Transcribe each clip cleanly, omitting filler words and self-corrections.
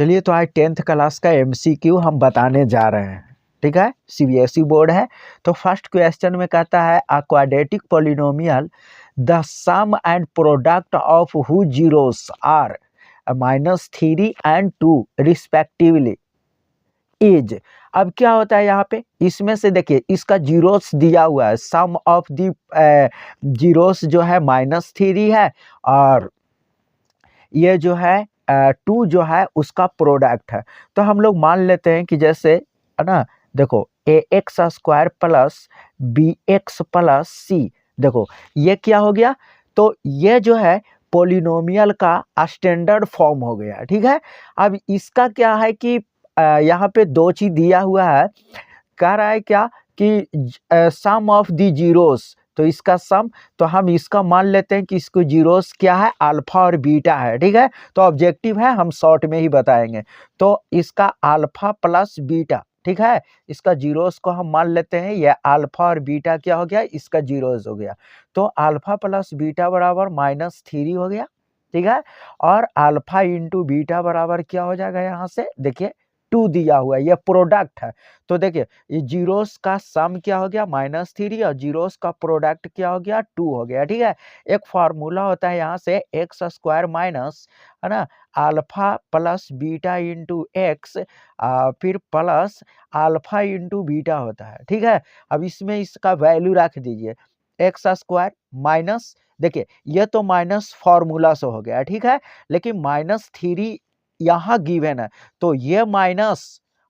चलिए तो आज 10th क्लास का एमसीक्यू हम बताने जा रहे हैं। ठीक है, सीबीएसई बोर्ड है। तो फर्स्ट क्वेश्चन में कहता है a quadratic polynomial the sum and product of who zeros are -3 and 2 respectively is. अब क्या होता है यहाँ पे, इसमें से देखिए इसका जीरोस दिया हुआ है, सम ऑफ दी जीरोस जो है -3 है और ये जो है 2 जो है उसका प्रोडक्ट है। तो हम लोग मान लेते हैं कि जैसे है ना, देखो ax² plus bx plus c, देखो ये क्या हो गया, तो ये जो है पोलिनोमियल का स्टैंडर्ड फॉर्म हो गया। ठीक है, अब इसका क्या है कि यहाँ पे दो चीज दिया हुआ है, कह रहा है क्या कि सम ऑफ दी जीरोस, तो इसका सम, तो हम इसका मान लेते हैं कि इसको जीरोस क्या है, अल्फा और बीटा है। ठीक है, तो ऑब्जेक्टिव है, हम शॉर्ट में ही बताएंगे। तो इसका अल्फा प्लस बीटा, ठीक है, इसका जीरोस को हम मान लेते हैं, ये अल्फा और बीटा क्या हो गया, इसका जीरोस हो गया। तो अल्फा प्लस बीटा बराबर -3 हो गया। ठीक है, और अल्फा इंटू बीटा बराबर क्या हो जाएगा, यहाँ से देखिए 2 दिया हुआ है, ये प्रोडक्ट है। तो देखिए ये जीरोस का सम क्या हो गया -3 और जीरोस का प्रोडक्ट क्या हो गया 2 हो गया। ठीक है, एक फार्मूला होता है यहाँ से x² माइनस, है ना, alpha plus beta into x, फिर प्लस अल्फा इंटू बीटा होता है। ठीक है, अब इसमें इसका वैल्यू रख दीजिए, x² माइनस, देखिए ये तो माइनस फार्मूला से हो गया। ठीक है, लेकिन -3 यहाँ गिवन है, तो ये माइनस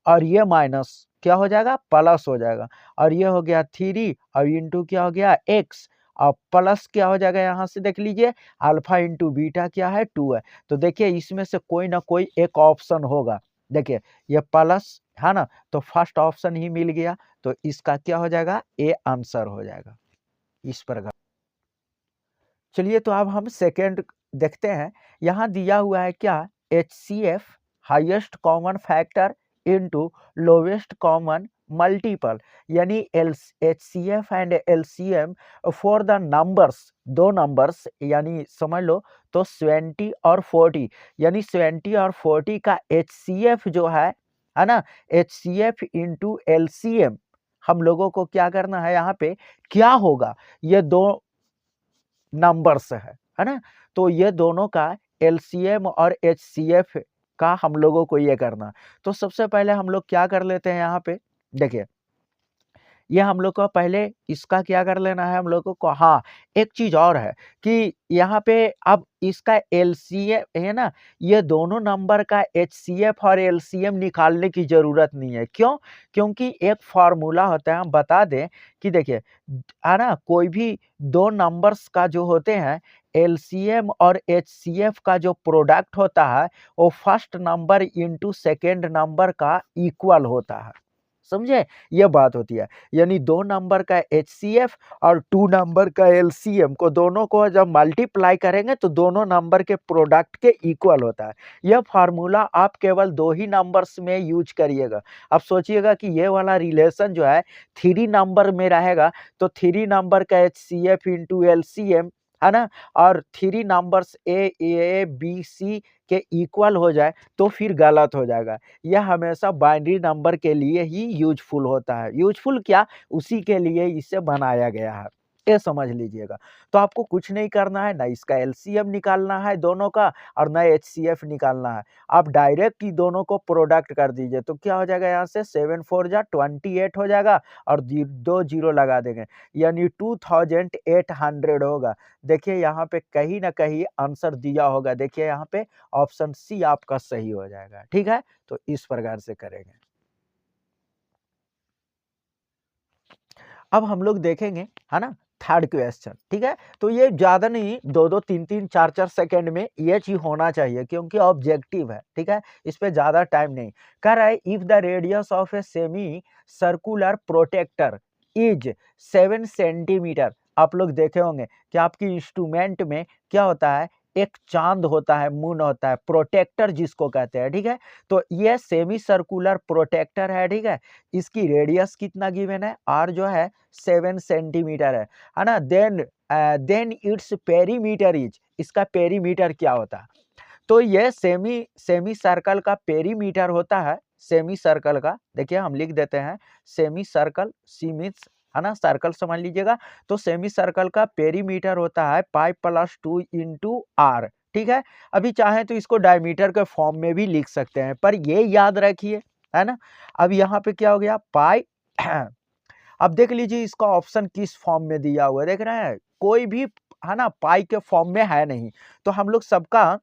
और ये माइनस क्या हो जाएगा, प्लस हो जाएगा, और ये हो गया 3 और इंटू क्या हो गया x, और प्लस क्या हो जाएगा, यहाँ से देख लीजिए अल्फा इंटू बीटा क्या है 2 है। तो देखिए इसमें से कोई ना कोई एक ऑप्शन होगा, देखिए ये प्लस है ना, तो फर्स्ट ऑप्शन ही मिल गया, तो इसका क्या हो जाएगा, ए आंसर हो जाएगा इस प्रकार। चलिए तो अब हम सेकेंड देखते हैं। यहाँ दिया हुआ है क्या, HCF highest common factor into lowest common multiple, यानी HCF and LCM for the numbers, दो नंबर्स यानी समझ लो, तो 20 और 40, यानी 20 और 40 का HCF जो है ना, HCF इंटू LCM हम लोगों को क्या करना है, यहाँ पे क्या होगा, ये दो नंबर्स है ना, तो ये दोनों का LCM और HCF का हम लोगों को ये करना। तो सबसे पहले हम लोग क्या कर लेते हैं, यहाँ पे देखिए ये हम लोग को पहले इसका क्या कर लेना है हम लोगों को, हाँ एक चीज और है कि यहाँ पे अब इसका LCM है ना, ये दोनों नंबर का HCF और LCM निकालने की जरूरत नहीं है। क्यों, क्योंकि एक फार्मूला होता है, हम बता दें कि देखिए है ना, कोई भी दो नंबर्स का जो होते हैं LCM और HCF का जो प्रोडक्ट होता है वो first number into second number का इक्वल होता है। समझे, ये बात होती है, यानी दो नंबर का HCF और 2 नंबर का LCM को दोनों को जब मल्टीप्लाई करेंगे तो दोनों नंबर के प्रोडक्ट के इक्वल होता है। यह फार्मूला आप केवल दो ही नंबर्स में यूज करिएगा। अब सोचिएगा कि ये वाला रिलेशन जो है 3 नंबर में रहेगा, तो 3 नंबर का HCF इंटू LCM है ना, और 3 नंबर्स A B C के इक्वल हो जाए तो फिर गलत हो जाएगा। यह हमेशा बाइनरी नंबर के लिए ही यूजफुल होता है। यूजफुल क्या, उसी के लिए इसे बनाया गया है, ये समझ लीजिएगा। तो आपको कुछ नहीं करना है, ना इसका LCM निकालना है दोनों का और ना HCF निकालना है, आप डायरेक्ट ही दोनों को प्रोडक्ट कर दीजिए। तो क्या हो जाएगा, यहाँ से 7 4 जा 28 हो जाएगा और 2 जीरो लगा देंगे, यानी 2800 होगा। देखिए यहाँ पे कहीं ना कहीं आंसर दिया होगा, देखिए यहाँ पे ऑप्शन सी आपका सही हो जाएगा। ठीक है, तो इस प्रकार से करेंगे। अब हम लोग देखेंगे है ना थर्ड क्वेश्चन। ठीक है, तो ये ज्यादा नहीं, 2 3 3 4 4 सेकंड में ये चीज होना चाहिए क्योंकि ऑब्जेक्टिव है। ठीक है, इस पे ज्यादा टाइम नहीं। कह रहा है if the radius of a semi circular protractor is 7 centimetre. आप लोग देखे होंगे कि आपकी इंस्ट्रूमेंट में क्या होता है, एक चांद होता है, मून होता है, प्रोटेक्टर जिसको कहते हैं। ठीक है, तो ये सेमी सर्कुलर प्रोटेक्टर है। ठीक है, इसकी रेडियस कितना गिवन है, आर जो है 7 सेंटीमीटर है ना, देन इट्स पेरीमीटर इज, इसका पेरीमीटर क्या होता है। तो ये सेमी सेमी सर्कल का पेरीमीटर होता है, सेमी सर्कल का, देखिए हम लिख देते हैं सेमी सर्कल, सी मीन्स है ना सर्कल समझ लीजिएगा। तो सेमी सर्कल का पेरीमीटर होता है पाई प्लस 2 इंटू आर, ठीक है। अभी चाहें तो इसको डायमीटर के फॉर्म में भी लिख सकते हैं, पर ये याद रखिए, है ना। अब यहाँ पे क्या हो गया पाई अब देख लीजिए इसका ऑप्शन किस फॉर्म में दिया हुआ है, देख रहे हैं कोई भी है ना पाई के फॉर्म में है नहीं, तो हम लोग सबका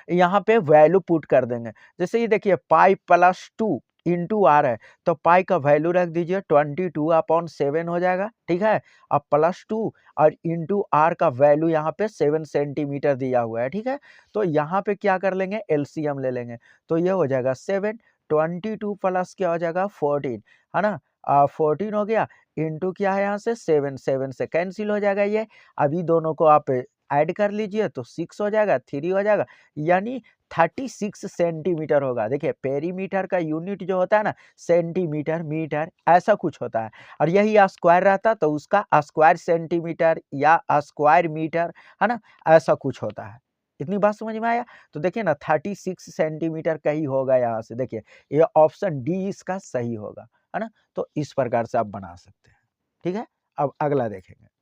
यहाँ पे वैल्यू पुट कर देंगे। जैसे ये देखिए पाई प्लस 2 इंटू आर है, तो पाई का वैल्यू रख दीजिए 22/7 हो जाएगा, ठीक है। अब प्लस 2 और इंटू आर का वैल्यू यहाँ पे 7 सेंटीमीटर दिया हुआ है, ठीक है। तो यहाँ पे क्या कर लेंगे एलसीएम ले लेंगे, तो ये हो जाएगा 7, 22 प्लस क्या हो जाएगा 14, है ना। 14 हो गया इंटू क्या है यहाँ से 7, 7 से कैंसिल हो जाएगा ये। अभी दोनों को आप ऐड कर लीजिए तो 6 हो जाएगा, 3 हो जाएगा, यानी 36 सेंटीमीटर होगा। देखिए पेरीमीटर का यूनिट जो होता है ना सेंटीमीटर, मीटर ऐसा कुछ होता है, और यही स्क्वायर रहता तो उसका स्क्वायर सेंटीमीटर या स्क्वायर मीटर, है ना, ऐसा कुछ होता है। इतनी बात समझ में आया। तो देखिए ना 36 सेंटीमीटर का ही होगा यहाँ से, देखिए ये ऑप्शन डी इसका सही होगा, है ना। तो इस प्रकार से आप बना सकते हैं, ठीक है। अब अगला देखेंगे।